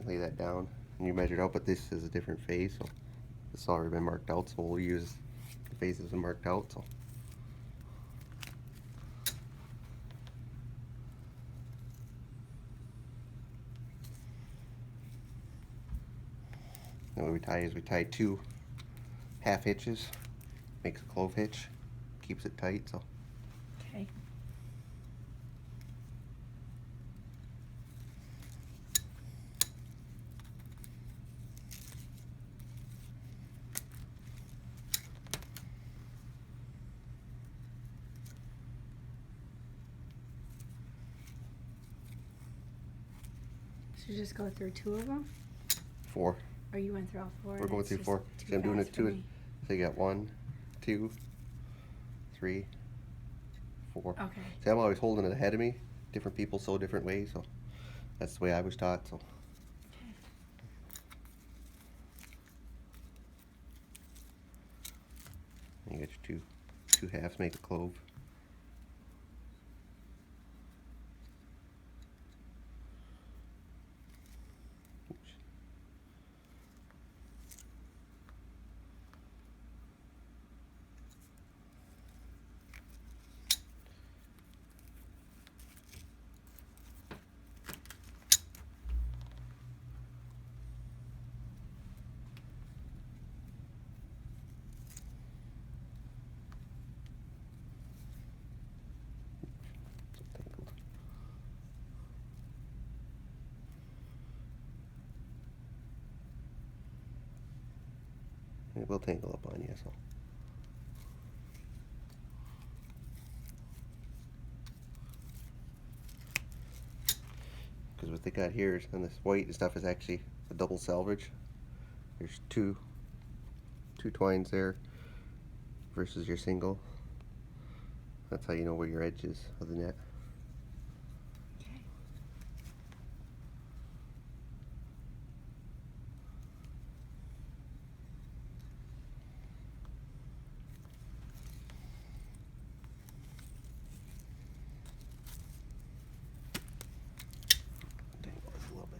and lay that down. And you measure it out, but this is a different phase, so this has already been marked out, so we'll use the phases marked out. So and what we tie is we tie 2 half hitches, makes a clove hitch, keeps it tight. So Okay. So just go through 2 of them? 4. Or you went through all 4? We're going through 4. So I'm doing it 2. So you got 1, 2, 3, 4. Okay. See, I'm always holding it ahead of me. Different people sew different ways, so that's the way I was taught. So. You get your two halves, make a clove. It will tangle up on you, so. Because what they got here is, on this white and stuff, is actually a double selvage. There's two twines there versus your single. That's how you know where your edge is of the net. Okay. Tangle this a little bit.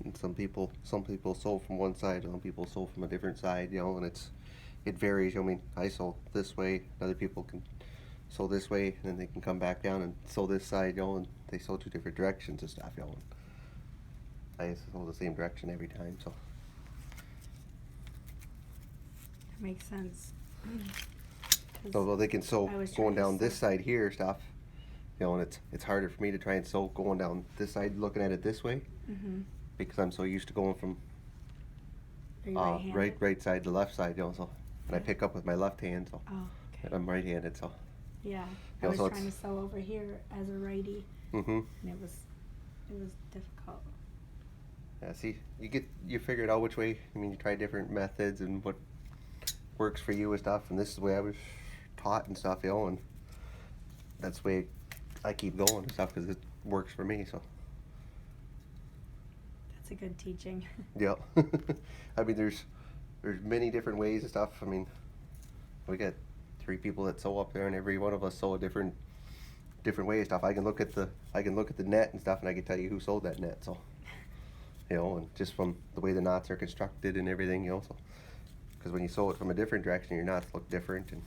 And some people sew from one side, some people sew from a different side, you know, and it varies. I mean, I sew this way, other people can sew this way, and then they can come back down and sew this side, you know, and they sew 2 different directions and stuff, you know. I sew the same direction every time, so. That makes sense. Although they can sew going down this sew. side here stuff, you know, and it's harder for me to try and sew going down this side, looking at it this way, because I'm so used to going from Are you right-handed? right side to left side, you know. So, and I pick up with my left hand, so. Oh, okay. And I'm right-handed, so. Yeah, I You know, was so trying to sew over here as a righty, and it was difficult. Yeah, see, you figure it out which way. I mean, you try different methods and what works for you and stuff. And this is the way I was taught and stuff, you know. And that's the way I keep going and stuff because it works for me. So. That's a good teaching. Yeah. I mean, there's many different ways and stuff. I mean, we got 3 people that sew up there, and every one of us sew a different way and stuff. I can look at the net and stuff, and I can tell you who sewed that net. So. You know, and just from the way the knots are constructed and everything, you know, so because when you sew it from a different direction, your knots look different and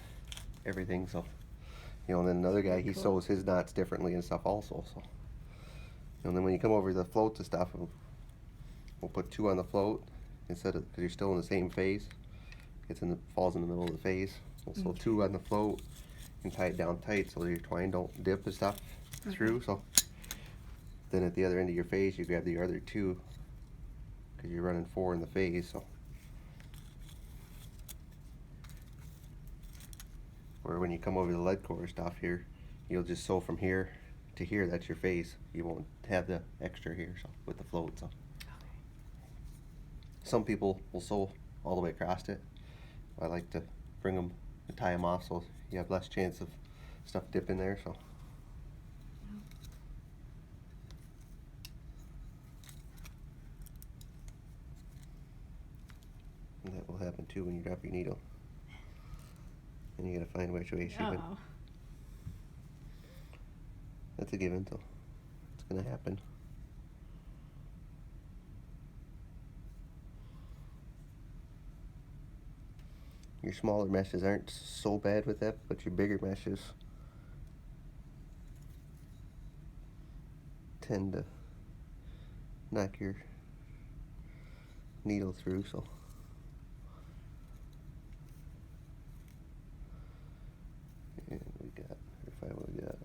everything. So, you know, and then another guy, he sews his knots differently and stuff also. So, and then when you come over the floats and stuff, we'll put 2 on the float instead of, because you're still in the same phase. Falls in the middle of the phase. We'll sew 2 on the float and tie it down tight so your twine don't dip and stuff through. So then at the other end of your phase, you grab the other 2. Because you're running 4 in the phase, so. Or when you come over the lead core stuff here, you'll just sew from here to here. That's your phase. You won't have the extra here, so with the float. So. Some people will sew all the way across it. I like to bring them and tie them off so you have less chance of stuff dipping there. So. happen too when you drop your needle. And you gotta find which way she went. Uh-oh. That's a given, so it's gonna happen. Your smaller meshes aren't so bad with that, but your bigger meshes tend to knock your needle through, so. And we got, if I would got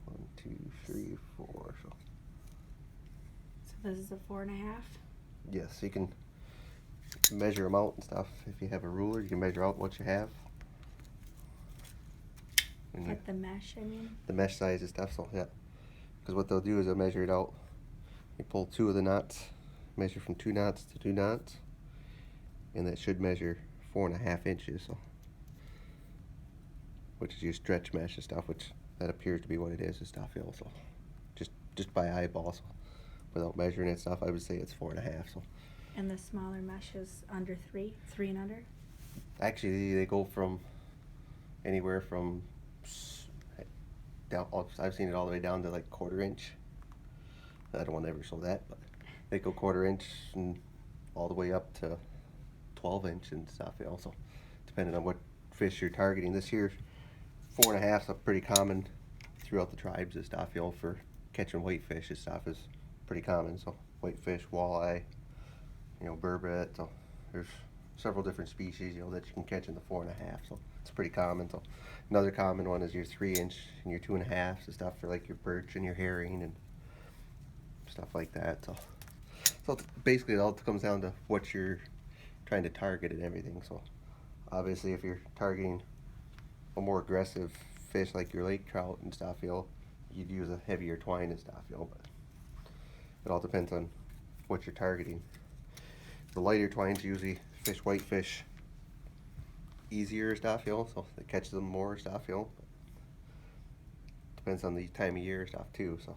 1, 2, 3, 4, so. So this is a 4.5? Yes, you can measure them out and stuff. If you have a ruler, you can measure out what you have. At the mesh, I mean? The mesh size and stuff, so yeah. Because what they'll do is they'll measure it out. You pull 2 of the knots, measure from 2 knots to 2 knots, and that should measure 4.5 inches, so. Which is your stretch mesh and stuff, which that appears to be what it is and stuff, you know, so. Just by eyeball, so. Without measuring it stuff, I would say it's 4.5, so. And the smaller mesh is under 3? 3 and under? Actually, they go from anywhere from down. I've seen it all the way down to like 1/4 inch. I don't want to ever show that, but they go 1/4 inch and all the way up to 12 inch and stuff. Also, depending on what fish you're targeting. This year, 4.5 is pretty common throughout the tribes and stuff. You know, for catching whitefish and stuff is pretty common. So whitefish, walleye, you know, burbot. So there's several different species, you know, that you can catch in the 4.5. So it's pretty common. So another common one is your 3 inch and your 2.5 and stuff for like your perch and your herring and stuff like that. So basically it all comes down to what you're trying to target and everything. So obviously if you're targeting a more aggressive fish like your lake trout and stuff, you know, you'd use a heavier twine and stuff, you know, but it all depends on what you're targeting. The lighter twines usually fish whitefish easier stuff, you know, so it catches them more stuff, you know. Depends on the time of year stuff too, so.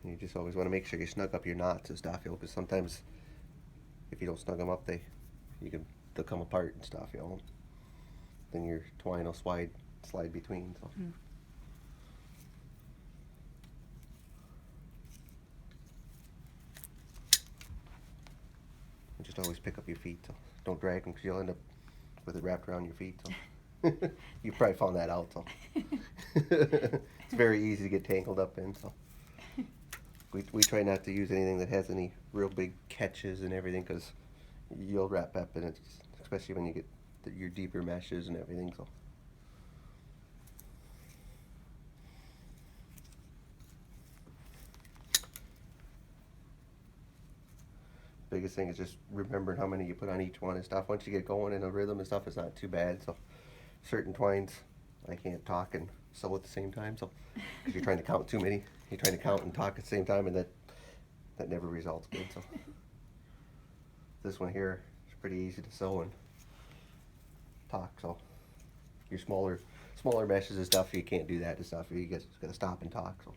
You just always want to make sure you snug up your knots and stuff, you know, because sometimes if you don't snug them up, they'll come apart and stuff, you know. Then your twine will slide between. So. Mm. And just always pick up your feet. So don't drag them because you'll end up with it wrapped around your feet. So. You probably found that out. So. It's very easy to get tangled up in. So. We try not to use anything that has any real big catches and everything because you'll wrap up in it, especially when you get your deeper meshes and everything. So. Biggest thing is just remembering how many you put on each one and stuff. Once you get going in a rhythm and stuff, it's not too bad. So certain twines, I can't talk and sew at the same time. So because you're trying to count too many, you're trying to count and talk at the same time, and that never results good. So this one here is pretty easy to sew and talk. So your smaller meshes and stuff, you can't do that and stuff. You just gotta stop and talk. So.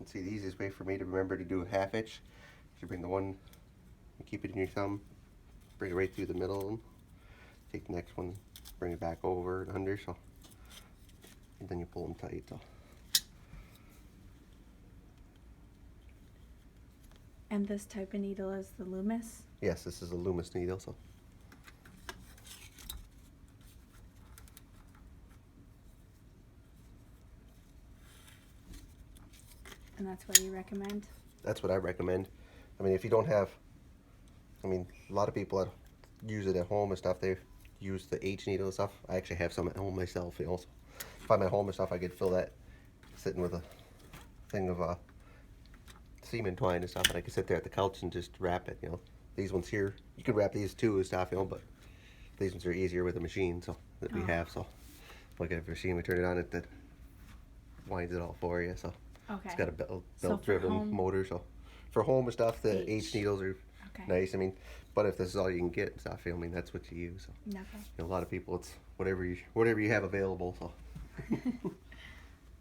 See, the easiest way for me to remember to do a 1/2 inch is you bring the one, you keep it in your thumb, bring it right through the middle of them, take the next one, bring it back over and under, so, and then you pull them tight. So. And this type of needle is the Loomis? Yes, this is a Loomis needle. So. And that's what you recommend? That's what I recommend. I mean, if you don't have, I mean, a lot of people that use it at home and stuff, they use the H needle and stuff. I actually have some at home myself, you know. if I'm at home and stuff, I could fill that sitting with a thing of semen twine and stuff, and I could sit there at the couch and just wrap it. You know, these ones here, you could wrap these too and stuff, you know, but these ones are easier with a machine, so that we have. So, like if you're seeing, we turn it on, it winds it all for you. So it's got a belt-driven motor. So for home and stuff, the H needles are nice. I mean, but if this is all you can get and stuff, I mean, that's what you use. So, Okay. you know, a lot of people, it's whatever you have available. So.